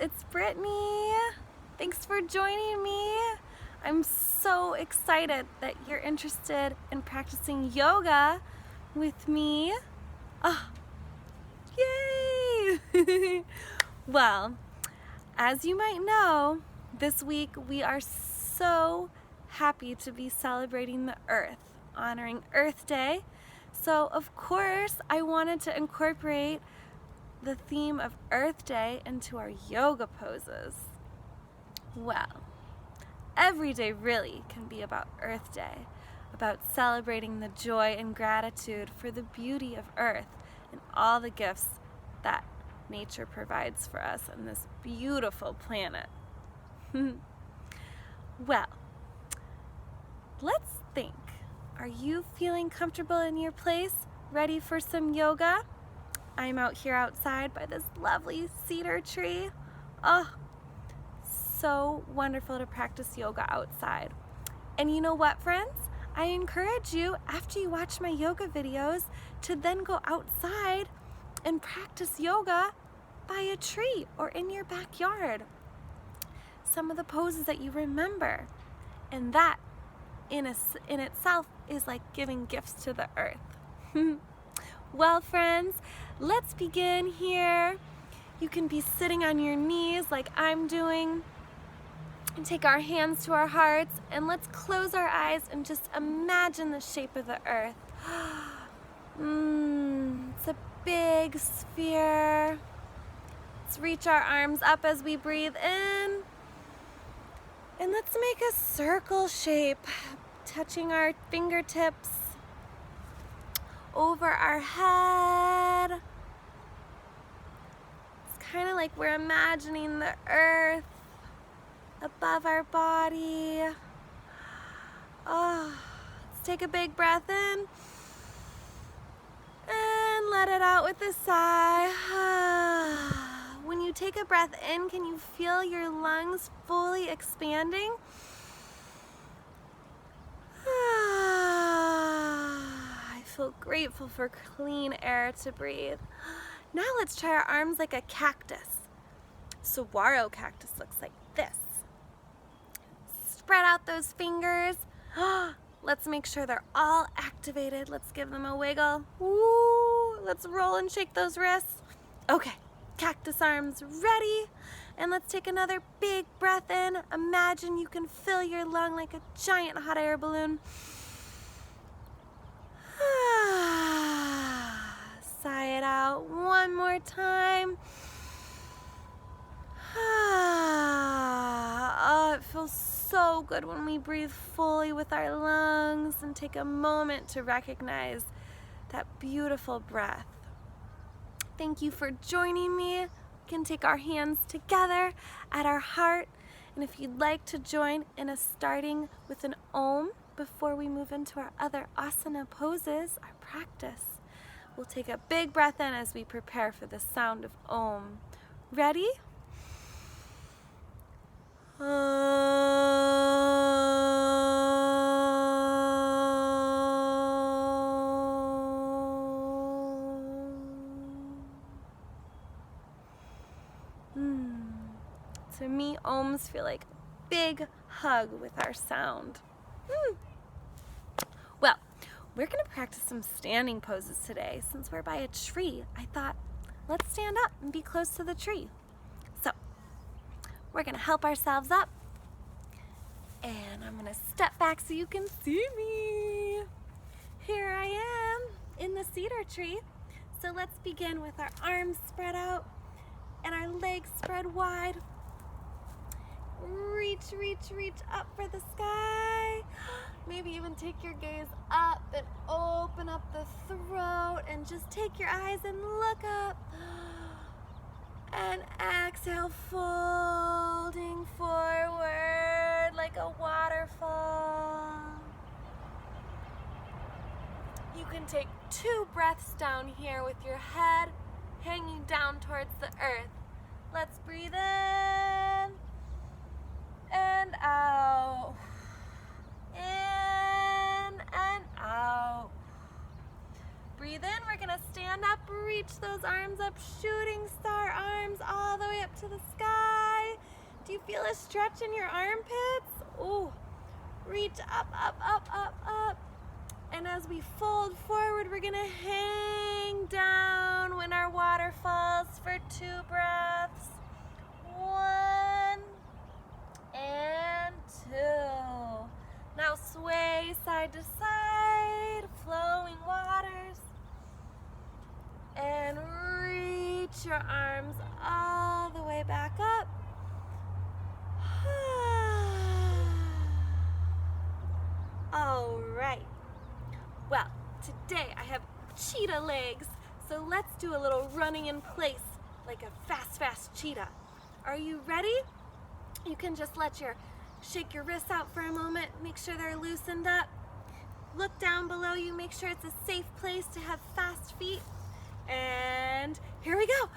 it's Brittany. Thanks for joining me. I'm so excited that you're interested in practicing yoga with me. Oh, yay! Well, as you might know, this week we are so happy to be celebrating the Earth, honoring Earth Day. So of course I wanted to incorporate the theme of Earth Day into our yoga poses. Well, every day really can be about Earth Day, about celebrating the joy and gratitude for the beauty of Earth and all the gifts that nature provides for us on this beautiful planet. Well, let's think. Are you feeling comfortable in your place, ready for some yoga? I'm out here outside by this lovely cedar tree. Oh, so wonderful to practice yoga outside. And you know what, friends? I encourage you, after you watch my yoga videos, to then go outside and practice yoga by a tree or in your backyard. Some of the poses that you remember. And that in itself is like giving gifts to the earth. Well, friends, let's begin here. You can be sitting on your knees like I'm doing, and take our hands to our hearts, and let's close our eyes and just imagine the shape of the earth. It's a big sphere. Let's reach our arms up as we breathe in, and let's make a circle shape, touching our fingertips over our head. It's kind of like we're imagining the earth above our body. Oh, let's take a big breath in and let it out with a sigh. When you take a breath in, can you feel your lungs fully expanding? I feel grateful for clean air to breathe. Now let's try our arms like a cactus. Saguaro cactus looks like this. Spread out those fingers. Let's make sure they're all activated. Let's give them a wiggle. Woo! Let's roll and shake those wrists. Okay, cactus arms ready. And let's take another big breath in. Imagine you can fill your lung like a giant hot air balloon. Sigh it out one more time. Oh, it feels so good when we breathe fully with our lungs and take a moment to recognize that beautiful breath. Thank you for joining me. We can take our hands together at our heart, and if you'd like to join in a starting with an Om before we move into our other asana poses, our practice, we'll take a big breath in as we prepare for the sound of Om. Ready? To me, Oms feel like a big hug with our sound. Well, we're going to practice some standing poses today. Since we're by a tree, I thought, let's stand up and be close to the tree. So, we're going to help ourselves up. And I'm going to step back so you can see me. Here I am in the cedar tree. So let's begin with our arms spread out and our legs spread wide. Reach, reach, reach up for the sky. Maybe even take your gaze up and open up the throat and just take your eyes and look up. And exhale, folding forward like a waterfall. You can take 2 breaths down here with your head hanging down towards the earth. Let's breathe in and out. In and out. Breathe in, we're gonna stand up, reach those arms up, shooting star arms all the way up to the sky. feel a stretch in your armpits? Ooh, reach up, up, up, up, up. And as we fold forward, we're gonna hang down when our waterfalls for 2 breaths. 1 and 2. Now sway side to side, flowing waters. And reach your arms all the way back up. All right. Well, today I have cheetah legs, so let's do a little running in place like a fast cheetah. Are you ready? You can just shake your wrists out for a moment, make sure they're loosened up. Look down below you, make sure it's a safe place to have fast feet. And here we go.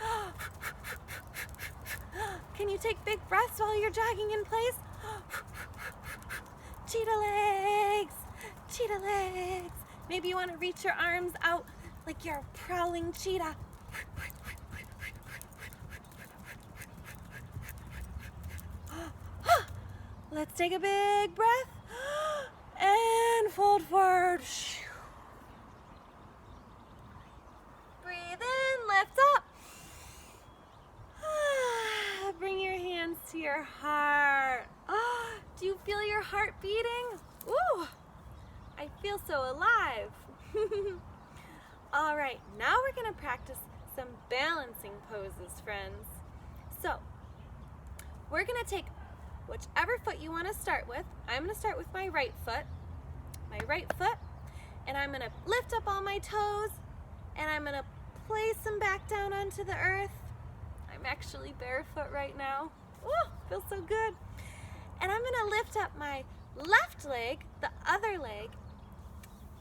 Can you take big breaths while you're jogging in place? Cheetah legs, cheetah legs. Maybe you want to reach your arms out like you're a prowling cheetah. Let's take a big breath and fold forward. Breathe in, lift up. Bring your hands to your heart. Do you feel your heart beating? Ooh, I feel so alive. All right, now we're gonna practice some balancing poses, friends. So, we're gonna take whichever foot you wanna start with. I'm gonna start with my right foot, and I'm gonna lift up all my toes, and I'm gonna place them back down onto the earth. I'm actually barefoot right now. Ooh, feels so good. And I'm gonna lift up my left leg, the other leg.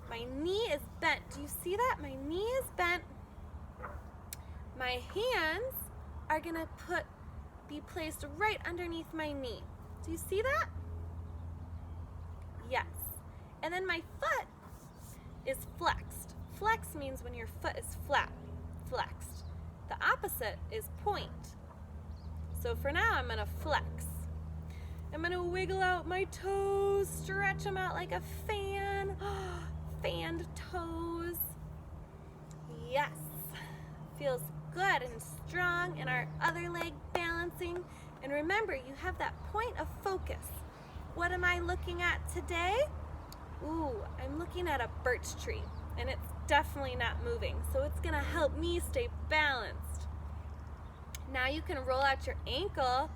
My knee is bent. Do you see that? My knee is bent. My hands are gonna be placed right underneath my knee. Do you see that? Yes. And then my foot is flexed. Flex means when your foot is flat, flexed. The opposite is point. So for now, I'm gonna flex. I'm gonna wiggle out my toes, stretch them out like a fan. Fanned toes. Yes. Feels good and strong, and our other leg balancing. And remember, you have that point of focus. What am I looking at today? Ooh, I'm looking at a birch tree, and it's definitely not moving, so it's gonna help me stay balanced. Now you can roll out your ankle.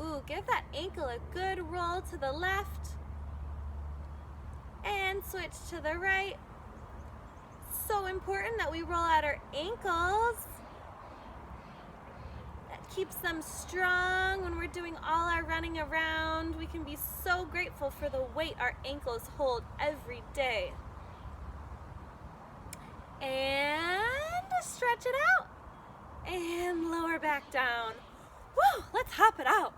Ooh, give that ankle a good roll to the left, and switch to the right. So important that we roll out our ankles. That keeps them strong when we're doing all our running around. We can be so grateful for the weight our ankles hold every day. And stretch it out. And lower back down. Woo, let's hop it out.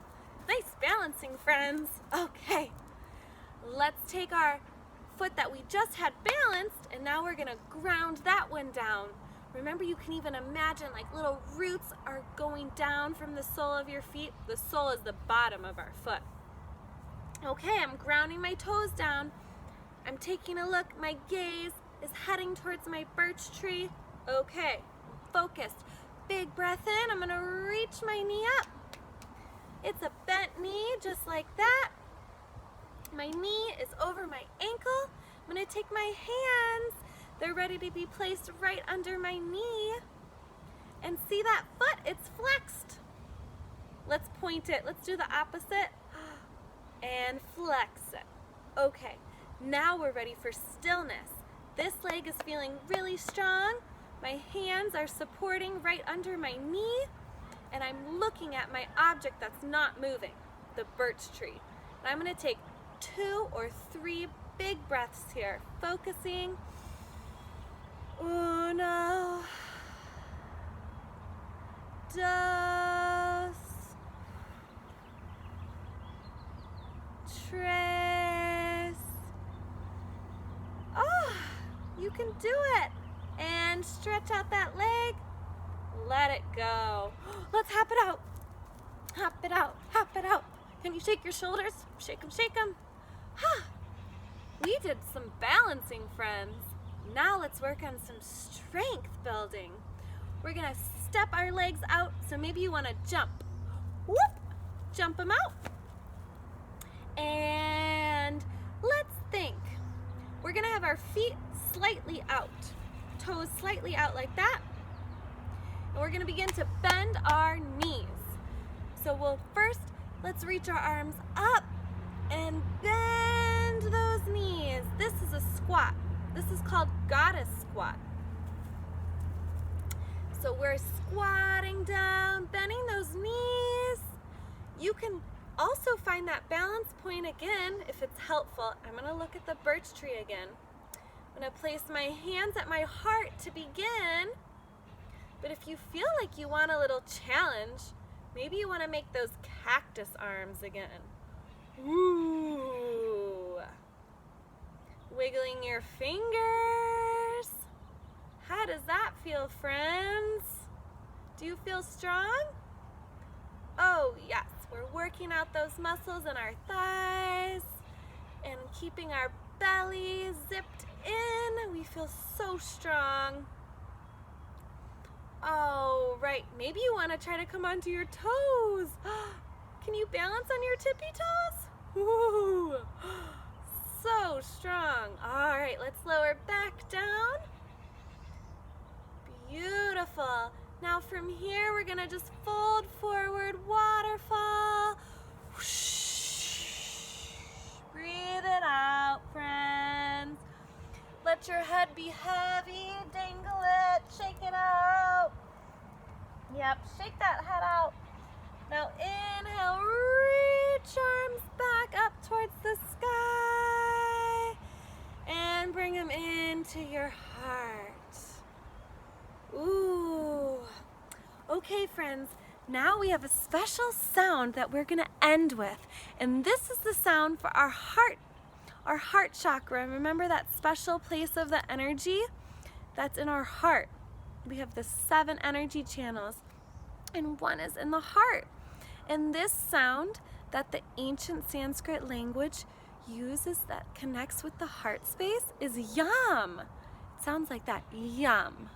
Nice balancing, friends. Okay, let's take our foot that we just had balanced, and now we're gonna ground that one down. Remember, you can even imagine like little roots are going down from the sole of your feet. The sole is the bottom of our foot. Okay, I'm grounding my toes down. I'm taking a look. My gaze is heading towards my birch tree. Okay, focused. Big breath in. I'm gonna reach my knee up. It's a bent knee, just like that. My knee is over my ankle. I'm gonna take my hands. They're ready to be placed right under my knee. And see that foot? It's flexed. Let's point it. Let's do the opposite. And flex it. Okay, now we're ready for stillness. This leg is feeling really strong. My hands are supporting right under my knee, and I'm looking at my object that's not moving, the birch tree. And I'm gonna take 2 or 3 big breaths here, focusing. 1, 2, 3. Oh, you can do it. And stretch out that leg. Let it go. Let's hop it out. Hop it out. Hop it out. Can you shake your shoulders? Shake them, shake them. We did some balancing, friends. Now let's work on some strength building. We're gonna step our legs out, so maybe you wanna jump. Whoop! Jump them out. And let's think. We're gonna have our feet slightly out, toes slightly out like that. And we're gonna begin to bend our knees. So let's reach our arms up and bend those knees. This is a squat. This is called goddess squat. So we're squatting down, bending those knees. You can also find that balance point again if it's helpful. I'm gonna look at the birch tree again. I'm gonna place my hands at my heart to begin. But if you feel like you want a little challenge, maybe you wanna make those cactus arms again. Ooh. Wiggling your fingers. How does that feel, friends? Do you feel strong? Oh yes, we're working out those muscles in our thighs and keeping our belly zipped in. We feel so strong. Oh, right, maybe you want to try to come onto your toes. Can you balance on your tippy toes? Ooh, so strong. All right, let's lower back down. Beautiful. Now from here, we're gonna just fold forward, waterfall. Whoosh. Breathe it out, friends. Let your head be heavy, dangle it, shake it out. Yep, shake that head out. Now inhale, reach arms back up towards the sky and bring them into your heart. Ooh. Okay, friends, now we have a special sound that we're gonna end with. And this is the sound for our heart chakra. Remember that special place of the energy? That's in our heart. We have the 7 energy channels, and one is in the heart. And this sound that the ancient Sanskrit language uses that connects with the heart space is yam. It sounds like that, yam.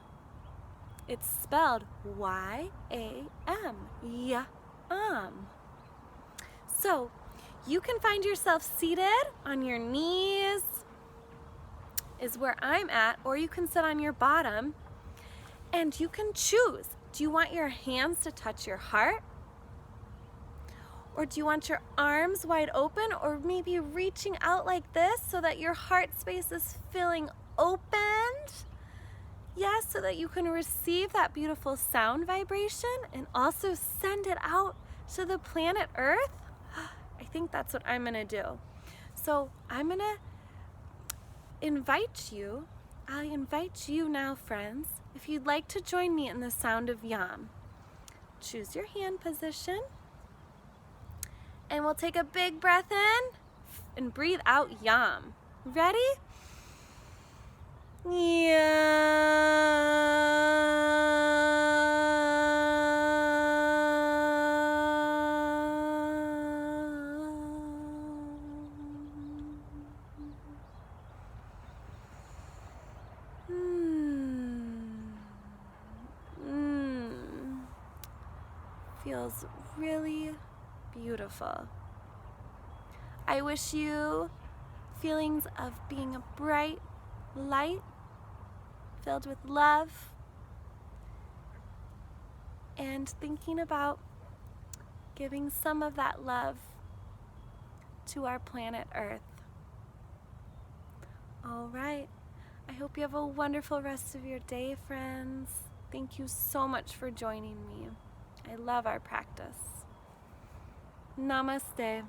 It's spelled Y-A-M, yam. So you can find yourself seated on your knees, is where I'm at, or you can sit on your bottom, and you can choose. Do you want your hands to touch your heart? Or do you want your arms wide open, or maybe reaching out like this so that your heart space is feeling opened? Yes, so that you can receive that beautiful sound vibration and also send it out to the planet Earth. I think that's what I'm gonna do. So I'm gonna invite you. I invite you now, friends, if you'd like to join me in the sound of yam. Choose your hand position. And we'll take a big breath in and breathe out yam. Ready? Feels really beautiful. I wish you feelings of being a bright light filled with love and thinking about giving some of that love to our planet Earth. All right. I hope you have a wonderful rest of your day, friends. Thank you so much for joining me. I love our practice. Namaste.